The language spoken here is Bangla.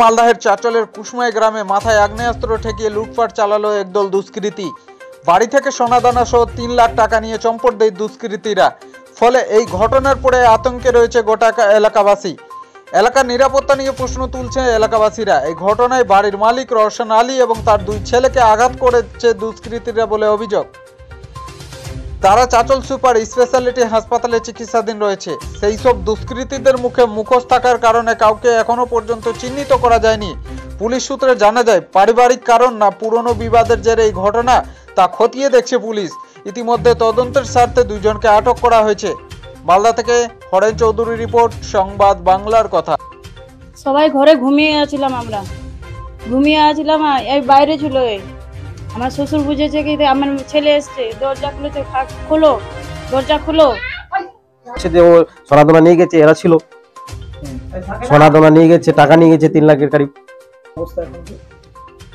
মালদাহের চাচলের কুসময় গ্রামে মাথায় আগ্নেয়াস্ত্র ঠেকিয়ে লুটপাট চালালো একদল দুষ্কৃতী। বাড়ি থেকে সোনাদানা সহ 3 লাখ টাকা নিয়ে চম্পট দেয় দুষ্কৃতীরা। ফলে এই ঘটনার পরে আতঙ্কে রয়েছে গোটা এলাকাবাসী। এলাকার নিরাপত্তা নিয়ে প্রশ্ন তুলছে এলাকাবাসীরা। এই ঘটনায় বাড়ির মালিক রওশন আলী এবং তার 2 ছেলেকে আঘাত করেছে দুষ্কৃতীরা বলে অভিযোগ। তারা চাচল সুপার স্পেশালিটি হাসপাতালে চিকিৎসাধীন রয়েছে। সেই সব দুষ্কৃতীদের মুখে মুখোশ থাকার কারণে কাউকে এখনো পর্যন্ত চিহ্নিত করা যায়নি। পুলিশ সূত্রে জানা যায়, পারিবারিক কারণ না পুরনো বিবাদের জেরে এই ঘটনা তা খতিয়ে দেখছে পুলিশ। ইতিমধ্যে তদন্তের স্বার্থে 2 জনকে আটক করা হয়েছে। মালদা থেকে হরেন চৌধুরী রিপোর্ট, সংবাদ বাংলার কথা। সবাই ঘরে ঘুমিয়ে আছিলাম, আমরা ঘুমিয়ে আছিলাম, এই বাইরে ছিল। আমার শ্বশুর বুঝেছে কি আমার ছেলে এসছে, দরজা খুলেছে, খোলো দরজা খুলো। যে ও সোনাদানা নিয়ে গেছে, এরা ছিল সোনাদানা নিয়ে গেছে, টাকা নিয়ে গেছে 3 লাখের কারিব।